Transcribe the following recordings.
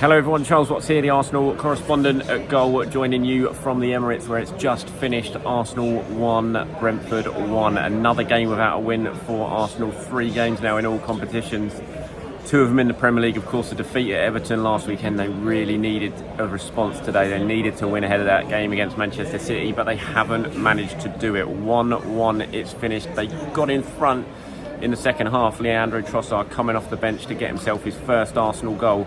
Hello everyone, Charles Watts here, the Arsenal correspondent at Goal, joining you from the Emirates where it's just finished. Arsenal 1, Brentford 1. Another game without a win for Arsenal. 3 games now in all competitions. 2 of them in the Premier League. Of course, a defeat at Everton last weekend. They really needed a response today. They needed to win ahead of that game against Manchester City, but they haven't managed to do it. 1-1, it's finished. They got in front in the second half. Leandro Trossard coming off the bench to get himself his first Arsenal goal.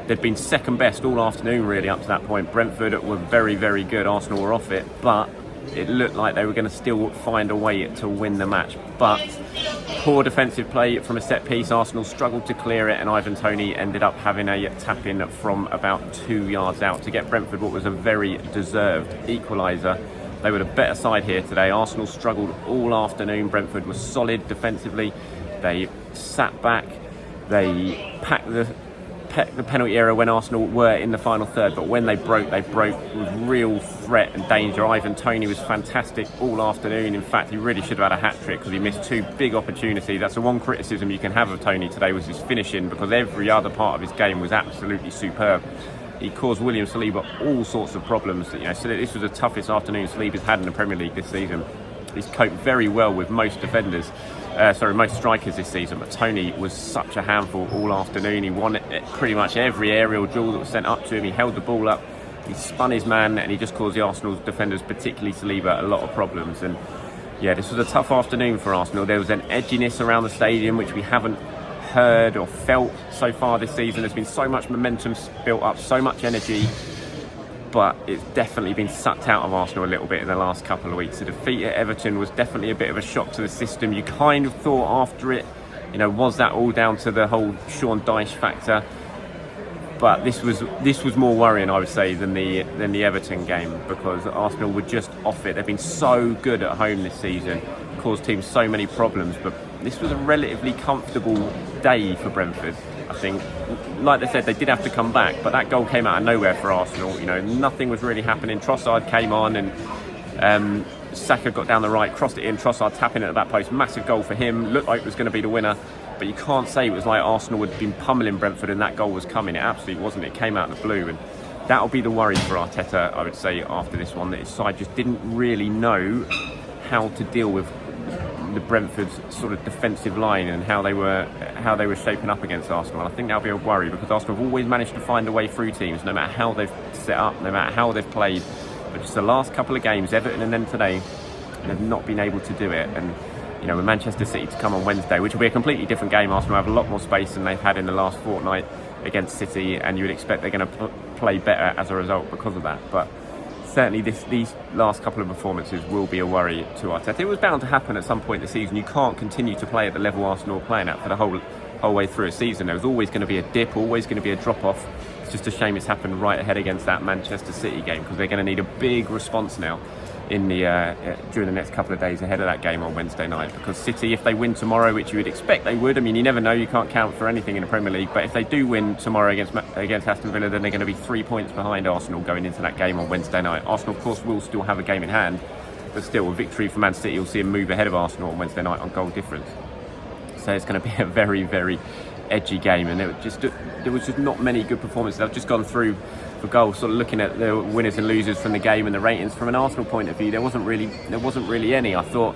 They'd been second best all afternoon really up to that point. Brentford were very, very good. Arsenal were off it, but it looked like they were going to still find a way to win the match. But poor defensive play from a set piece. Arsenal struggled to clear it, and Ivan Toney ended up having a tap-in from about 2 yards out to get Brentford what was a very deserved equaliser. They were the better side here today. Arsenal struggled all afternoon. Brentford was solid defensively. They sat back. They packed the penalty area when Arsenal were in the final third, but when they broke with real threat and danger. Ivan Toney was fantastic all afternoon. In fact, he really should have had a hat-trick because he missed 2 big opportunities. That's the one criticism you can have of Toney today, was his finishing, because every other part of his game was absolutely superb. He caused William Saliba all sorts of problems. So this was the toughest afternoon Saliba's had in the Premier League this season. He's coped very well with most defenders. Most strikers this season, but Toney was such a handful all afternoon. He won pretty much every aerial duel that was sent up to him. He held the ball up, he spun his man, and he just caused the Arsenal defenders, particularly Saliba, a lot of problems. And yeah, this was a tough afternoon for Arsenal. There was an edginess around the stadium which we haven't heard or felt so far this season. There's been so much momentum built up, so much energy, but it's definitely been sucked out of Arsenal a little bit in the last couple of weeks. The defeat at Everton was definitely a bit of a shock to the system. You kind of thought after it, was that all down to the whole Sean Dyche factor? But this was more worrying, I would say, than the Everton game, because Arsenal were just off it. They've been so good at home this season, caused teams so many problems, but this was a relatively comfortable day for Brentford. I think, like they said, they did have to come back, but that goal came out of nowhere for Arsenal. Nothing was really happening. Trossard came on and Saka got down the right, crossed it in. Trossard tapping at the back post. Massive goal for him. Looked like it was going to be the winner, but you can't say it was like Arsenal had been pummeling Brentford and that goal was coming. It absolutely wasn't. It came out of the blue, and that'll be the worry for Arteta, I would say, after this one, that his side just didn't really know how to deal with the Brentford's sort of defensive line and how they were shaping up against Arsenal. And I think that'll be a worry, because Arsenal have always managed to find a way through teams, no matter how they've set up, no matter how they've played. But just the last couple of games, Everton and then today, they've not been able to do it. And with Manchester City to come on Wednesday, which will be a completely different game, Arsenal have a lot more space than they've had in the last fortnight against City, and you would expect they're going to play better as a result because of that. But certainly these last couple of performances will be a worry to Arteta. It was bound to happen at some point this season. You can't continue to play at the level Arsenal are playing at for the whole way through a season. There was always going to be a dip, always going to be a drop-off. It's just a shame it's happened right ahead against that Manchester City game, because they're going to need a big response now in during the next couple of days ahead of that game on Wednesday night. Because City, if they win tomorrow, which you would expect they would, you never know, you can't count for anything in the Premier League, but if they do win tomorrow against Aston Villa, then they're going to be 3 points behind Arsenal going into that game on Wednesday night. Arsenal, of course, will still have a game in hand, but still, a victory for Man City, you'll see them move ahead of Arsenal on Wednesday night on goal difference. So it's going to be a very, very edgy game, and there was just not many good performances. I've just gone through for goals, sort of looking at the winners and losers from the game and the ratings from an Arsenal point of view. There wasn't really any. I thought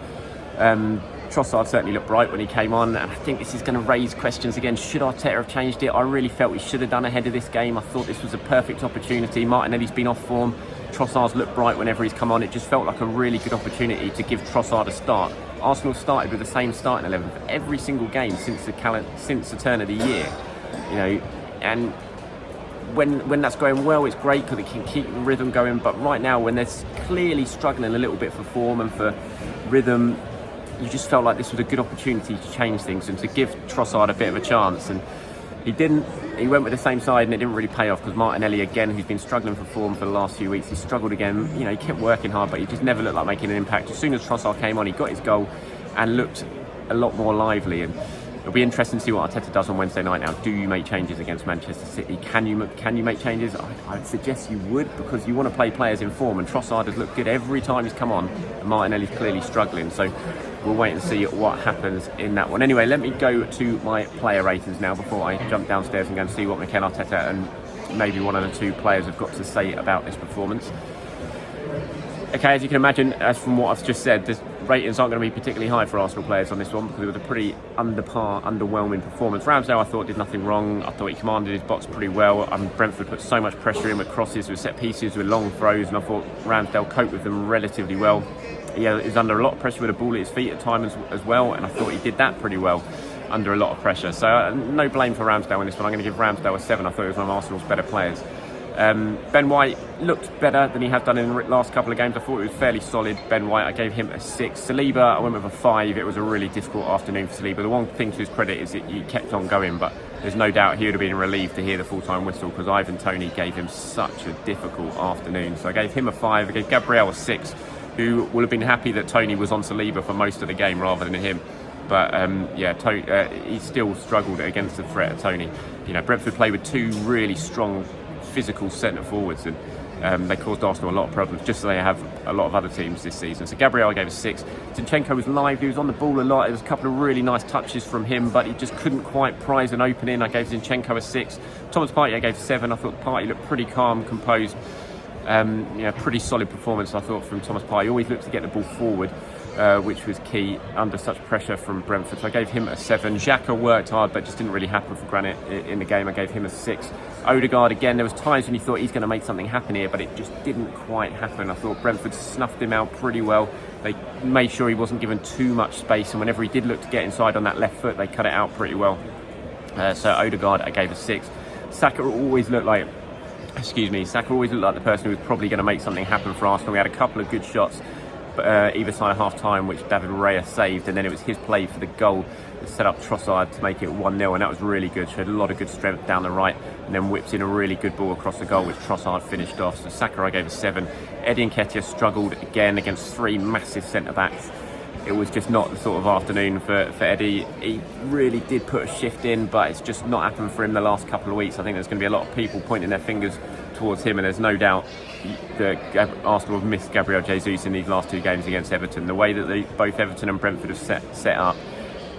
Trossard certainly looked bright when he came on, and I think this is going to raise questions again. Should Arteta have changed it? I really felt he should have done ahead of this game. I thought this was a perfect opportunity. Martinelli's been off form. Trossard's looked bright whenever he's come on. It just felt like a really good opportunity to give Trossard a start. Arsenal started with the same starting 11 for every single game since the turn of the year, and when that's going well, it's great because it can keep the rhythm going. But right now, when they're clearly struggling a little bit for form and for rhythm, you just felt like this was a good opportunity to change things and to give Trossard a bit of a chance. And he didn't. He went with the same side, and it didn't really pay off, because Martinelli, again, who's been struggling for form for the last few weeks, he struggled again. He kept working hard, but he just never looked like making an impact. As soon as Trossard came on, he got his goal and looked a lot more lively. And it'll be interesting to see what Arteta does on Wednesday night now. Do you make changes against Manchester City? Can you make changes? I'd suggest you would, because you want to play players in form, and Trossard has looked good every time he's come on, and Martinelli's clearly struggling. So we'll wait and see what happens in that one. Anyway, let me go to my player ratings now before I jump downstairs and go and see what Mikel Arteta and maybe one of the two players have got to say about this performance. Okay, as you can imagine, as from what I've just said, the ratings aren't going to be particularly high for Arsenal players on this one because it was a pretty under par, underwhelming performance. Ramsdale, I thought, did nothing wrong. I thought he commanded his box pretty well. Brentford put so much pressure in with crosses, with set pieces, with long throws, and I thought Ramsdale coped with them relatively well. He was under a lot of pressure with a ball at his feet at times as well, and I thought he did that pretty well under a lot of pressure. So no blame for Ramsdale in this one. I'm going to give Ramsdale a 7. I thought he was one of Arsenal's better players. Ben White looked better than he has done in the last couple of games. I thought it was fairly solid. Ben White, I gave him a 6. Saliba, I went with a 5. It was a really difficult afternoon for Saliba. The one thing to his credit is that he kept on going, but there's no doubt he would have been relieved to hear the full-time whistle because Ivan Toney gave him such a difficult afternoon. So I gave him a 5. I gave Gabriel a 6, who will have been happy that Toney was on Saliba for most of the game rather than him. But he still struggled against the threat of Toney. You know, Brentford played with 2 really strong physical centre forwards, and they caused Arsenal a lot of problems, just as they have a lot of other teams this season. So Gabriel, I gave a 6. Zinchenko was live, he was on the ball a lot. There was a couple of really nice touches from him, but he just couldn't quite prize an opening. I gave Zinchenko a 6. Thomas Partey, I gave 7. I thought Partey looked pretty calm, composed. Pretty solid performance, I thought, from Thomas Partey. He always looked to get the ball forward, which was key under such pressure from Brentford. So I gave him a 7. Xhaka worked hard, but just didn't really happen for Granit in the game. I gave him a 6. Odegaard, again, there was times when you thought he's going to make something happen here, but it just didn't quite happen. I thought Brentford snuffed him out pretty well. They made sure he wasn't given too much space, and whenever he did look to get inside on that left foot, they cut it out pretty well. So Odegaard, I gave a 6. Saka always looked like the person who was probably going to make something happen for Arsenal. We had a couple of good shots either side of half-time, which David Raya saved, and then it was his play for the goal that set up Trossard to make it 1-0, and that was really good. Showed a lot of good strength down the right, and then whipped in a really good ball across the goal, which Trossard finished off. So Saka, I gave a 7. Eddie Nketiah struggled again against 3 massive centre-backs. It was just not the sort of afternoon for Eddie. He really did put a shift in, but it's just not happened for him the last couple of weeks. I think there's going to be a lot of people pointing their fingers towards him, and there's no doubt that Arsenal have missed Gabriel Jesus in these last 2 games against Everton. The way that both Everton and Brentford have set up,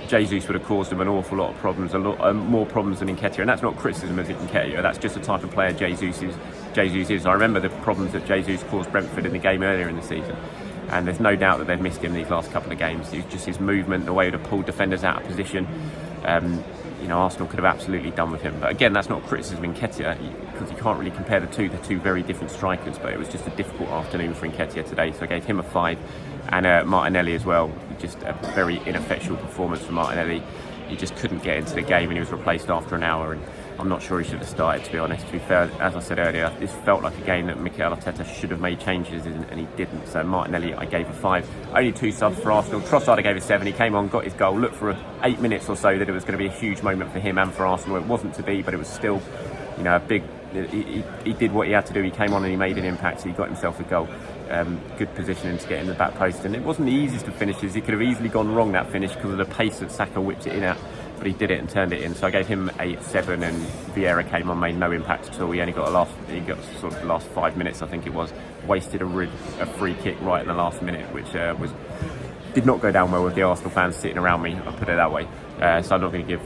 Jesus would have caused them an awful lot of problems, a lot more problems than Nketiah. And that's not criticism of Nketiah, that's just the type of player Jesus is. I remember the problems that Jesus caused Brentford in the game earlier in the season, and there's no doubt that they've missed him these last couple of games. It's just his movement, the way to pull defenders out of position. Arsenal could have absolutely done with him. But again, that's not criticism of Nketiah, because you can't really compare the two. They're 2 very different strikers, but it was just a difficult afternoon for Nketiah today. So I gave him a 5, and Martinelli as well. Just a very ineffectual performance from Martinelli. He just couldn't get into the game, and he was replaced after an hour, and I'm not sure he should have started, to be honest. To be fair, as I said earlier, this felt like a game that Mikel Arteta should have made changes in, and he didn't. So Martinelli, I gave a 5. Only 2 subs for Arsenal. Trossard, I gave a 7. He came on, got his goal. Looked for 8 minutes or so that it was going to be a huge moment for him and for Arsenal. It wasn't to be, but it was still, a big. He did what he had to do. He came on and he made an impact. So he got himself a goal. Good positioning to get in the back post, and it wasn't the easiest of finishes. He could have easily gone wrong that finish because of the pace that Saka whipped it in at, but he did it and turned it in. So I gave him a 7, and Vieira came on, made no impact at all. He only got sort of the last 5 minutes, I think it was. Wasted a free kick right in the last minute, which did not go down well with the Arsenal fans sitting around me, I'll put it that way. So I'm not going to give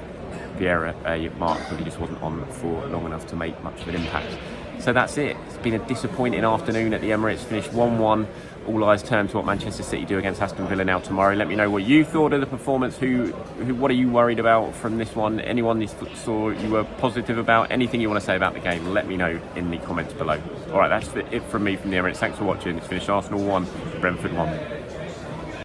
Vieira a mark because he just wasn't on for long enough to make much of an impact. So that's it. It's been a disappointing afternoon at the Emirates. Finished 1-1. All eyes turn to what Manchester City do against Aston Villa now tomorrow. Let me know what you thought of the performance. What are you worried about from this one? Anyone you saw you were positive about? Anything you want to say about the game? Let me know in the comments below. All right, that's it from me from the Emirates. Thanks for watching. It's finished Arsenal 1, Brentford 1.